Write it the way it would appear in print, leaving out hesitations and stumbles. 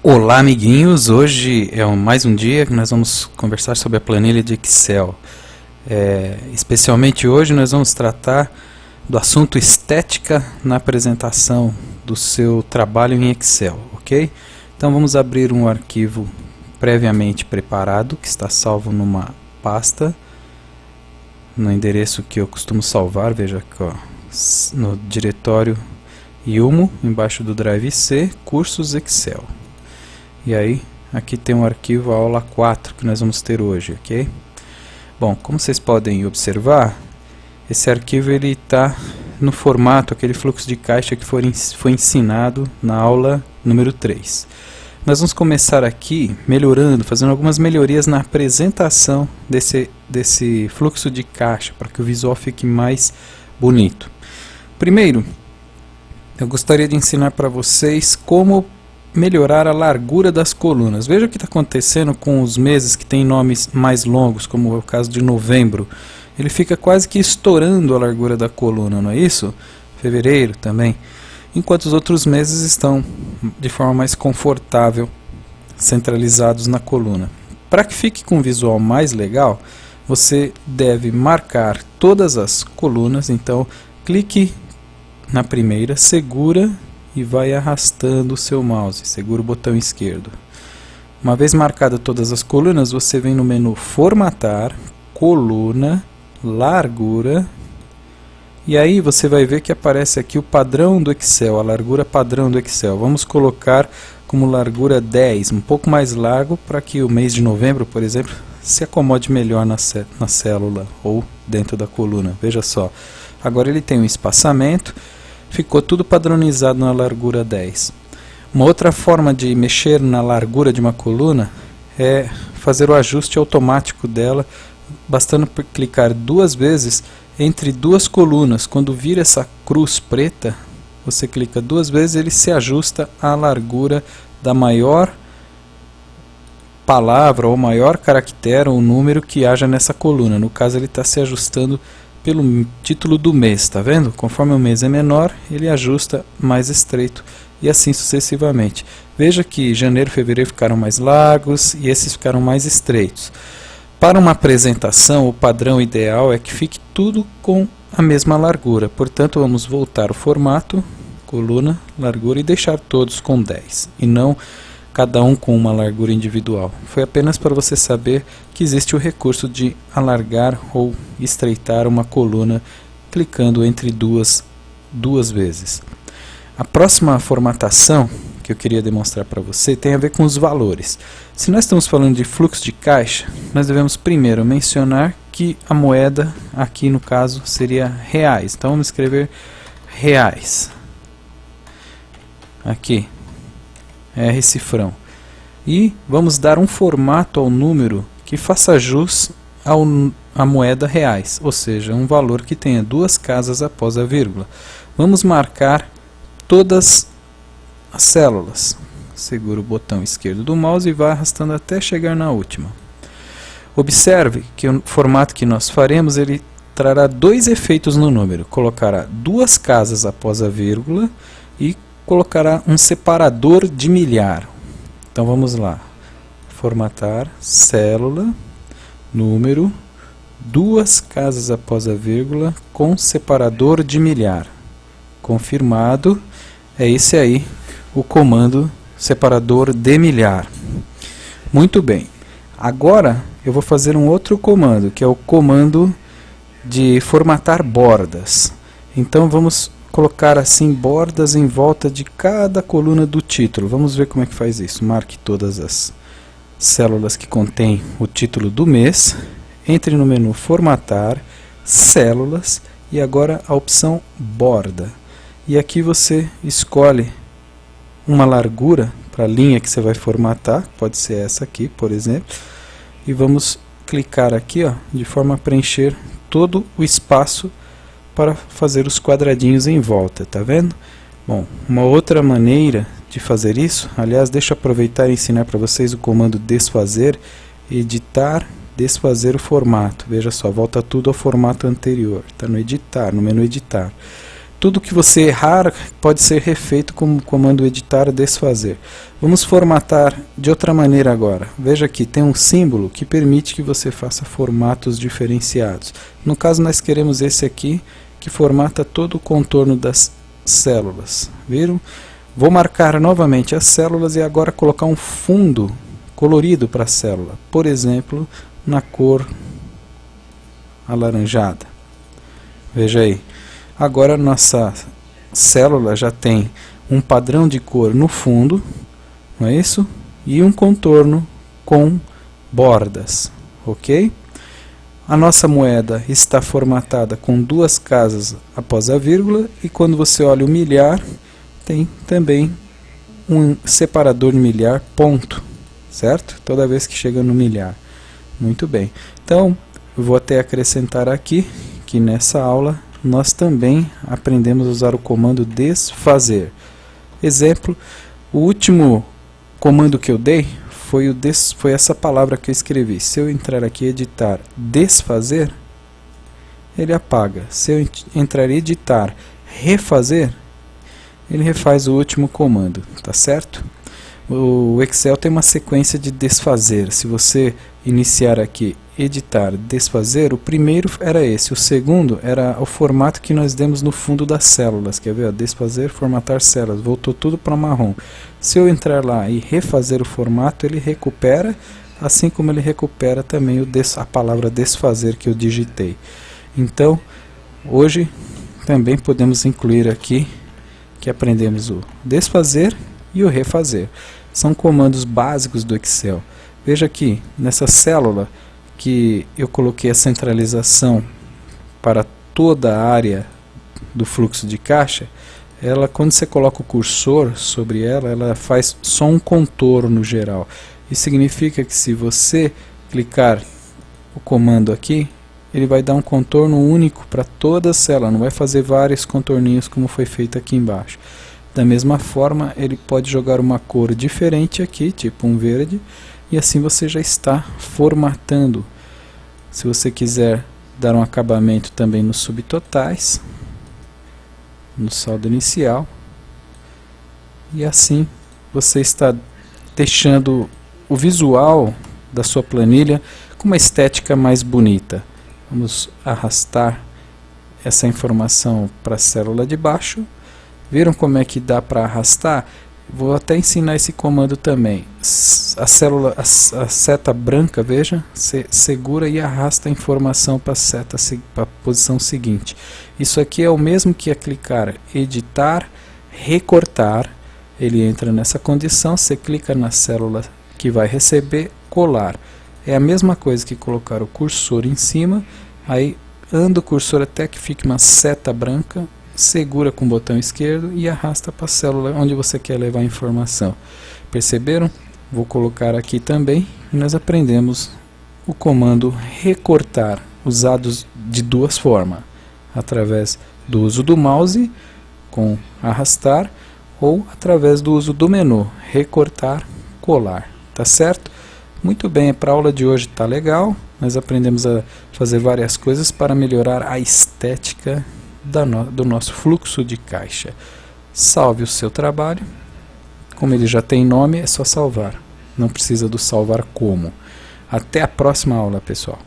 Olá, amiguinhos! Hoje é mais um dia que nós vamos conversar sobre a planilha de Excel. Especialmente hoje nós vamos tratar do assunto estética na apresentação do seu trabalho em Excel, ok? Então vamos abrir um arquivo previamente preparado que está salvo numa pasta no endereço que eu costumo salvar, veja aqui, ó, no diretório Yumo, embaixo do Drive C, Cursos Excel. E aí, aqui tem um arquivo aula 4 que nós vamos ter hoje, ok? Bom, como vocês podem observar, esse arquivo ele está no formato, aquele fluxo de caixa que foi ensinado na aula número 3. Nós vamos começar aqui melhorando, fazendo algumas melhorias na apresentação desse fluxo de caixa, para que o visual fique mais bonito. Primeiro, eu gostaria de ensinar para vocês como melhorar a largura das colunas. Veja o que está acontecendo com os meses que têm nomes mais longos, como é o caso de novembro. Ele fica quase que estourando a largura da coluna, não é isso? Fevereiro também. Enquanto os outros meses estão de forma mais confortável, centralizados na coluna. Para que fique com um visual mais legal, você deve marcar todas as colunas. Então, clique na primeira, segura e vai arrastando o seu mouse, segura o botão esquerdo. Uma vez marcadas todas as colunas, você vem no menu Formatar, Coluna, Largura, e aí você vai ver que aparece aqui o padrão do Excel, a largura padrão do Excel. Vamos colocar como largura 10, um pouco mais largo, para que o mês de novembro, por exemplo, se acomode melhor na célula ou dentro da coluna. Veja só, agora ele tem um espaçamento. Ficou tudo padronizado na largura 10. Uma outra forma de mexer na largura de uma coluna é fazer o ajuste automático dela, bastando clicar duas vezes entre duas colunas. Quando vir essa cruz preta, você clica duas vezes e ele se ajusta à largura da maior palavra ou maior caractere ou número que haja nessa coluna. No caso, ele está se ajustando pelo título do mês, tá vendo? Conforme o mês é menor, ele ajusta mais estreito e assim sucessivamente. Veja que janeiro e fevereiro ficaram mais largos e esses ficaram mais estreitos. Para uma apresentação, o padrão ideal é que fique tudo com a mesma largura. Portanto, vamos voltar ao formato, coluna, largura e deixar todos com 10 e não cada um com uma largura individual. Foi apenas para você saber que existe o recurso de alargar ou estreitar uma coluna clicando entre duas vezes. A próxima formatação que eu queria demonstrar para você tem a ver com os valores. Se nós estamos falando de fluxo de caixa, nós devemos primeiro mencionar que a moeda aqui no caso seria reais. Então vamos escrever reais. Aqui. R cifrão. E vamos dar um formato ao número que faça jus à moeda reais, ou seja, um valor que tenha duas casas após a vírgula. Vamos marcar todas as células. Segura o botão esquerdo do mouse e vai arrastando até chegar na última. Observe que o formato que nós faremos, ele trará dois efeitos no número. Colocará duas casas após a vírgula e colocará um separador de milhar. Então vamos lá, formatar, célula, número, duas casas após a vírgula com separador de milhar. Confirmado, é esse aí o comando separador de milhar. Muito bem, agora eu vou fazer um outro comando, que é o comando de formatar bordas. Então vamos colocar assim bordas em volta de cada coluna do título. Vamos ver como é que faz isso. Marque todas as células que contêm o título do mês. Entre no menu Formatar, Células e agora a opção Borda. E aqui você escolhe uma largura para a linha que você vai formatar. Pode ser essa aqui, por exemplo. E vamos clicar aqui, ó, de forma a preencher todo o espaço para fazer os quadradinhos em volta, tá vendo? Bom, uma outra maneira de fazer isso, aliás, deixa eu aproveitar e ensinar para vocês o comando desfazer, editar, desfazer o formato. Veja só, volta tudo ao formato anterior, está no editar, no menu editar. tudo que você errar pode ser refeito com o comando editar desfazer. Vamos formatar de outra maneira agora. Veja aqui, tem um símbolo que permite que você faça formatos diferenciados. No caso nós queremos esse aqui, que formata todo o contorno das células. Viram? Vou marcar novamente as células e agora colocar um fundo colorido para a célula. Por exemplo, na cor alaranjada. Veja aí. Agora nossa célula já tem um padrão de cor no fundo, não é isso? E um contorno com bordas, ok? A nossa moeda está formatada com duas casas após a vírgula e quando você olha o milhar, tem também um separador de milhar ponto, certo? Toda vez que chega no milhar. Muito bem. Então, eu vou até acrescentar aqui que nessa aula nós também aprendemos a usar o comando desfazer. Exemplo, o último comando que eu dei foi essa palavra que eu escrevi. Se eu entrar aqui e editar desfazer, ele apaga. Se eu entrar e editar refazer, ele refaz o último comando, tá certo? O Excel tem uma sequência de desfazer. Se você iniciar aqui, editar, desfazer, o primeiro era esse, o segundo era o formato que nós demos no fundo das células, quer ver? Desfazer, formatar células, voltou tudo para marrom. Se eu entrar lá e refazer o formato, ele recupera, assim como ele recupera também a palavra desfazer que eu digitei. Então, hoje também podemos incluir aqui que aprendemos o desfazer e o refazer. São comandos básicos do Excel. Veja aqui, nessa célula que eu coloquei a centralização para toda a área do fluxo de caixa, ela, quando você coloca o cursor sobre ela, ela faz só um contorno geral. Isso significa que se você clicar o comando aqui, ele vai dar um contorno único para toda a célula, não vai fazer vários contorninhos como foi feito aqui embaixo. Da mesma forma, ele pode jogar uma cor diferente aqui, tipo um verde, e assim você já está formatando. Se você quiser dar um acabamento também nos subtotais, no saldo inicial, e assim você está deixando o visual da sua planilha com uma estética mais bonita. Vamos arrastar essa informação para a célula de baixo. Viram como é que dá para arrastar? Vou até ensinar esse comando também. A seta branca, veja, você segura e arrasta a informação para a posição seguinte. Isso aqui é o mesmo que clicar editar, recortar. Ele entra nessa condição, você clica na célula que vai receber, colar. É a mesma coisa que colocar o cursor em cima, aí anda o cursor até que fique uma seta branca, segura com o botão esquerdo e arrasta para a célula onde você quer levar a informação. Perceberam? Vou colocar aqui também e nós aprendemos o comando recortar, usados de duas formas, através do uso do mouse com arrastar ou através do uso do menu recortar, colar, tá certo? Muito bem, para a aula de hoje tá legal, nós aprendemos a fazer várias coisas para melhorar a estética do nosso fluxo de caixa. Salve o seu trabalho, como ele já tem nome, é só salvar, não precisa do salvar como. Até a próxima aula, pessoal.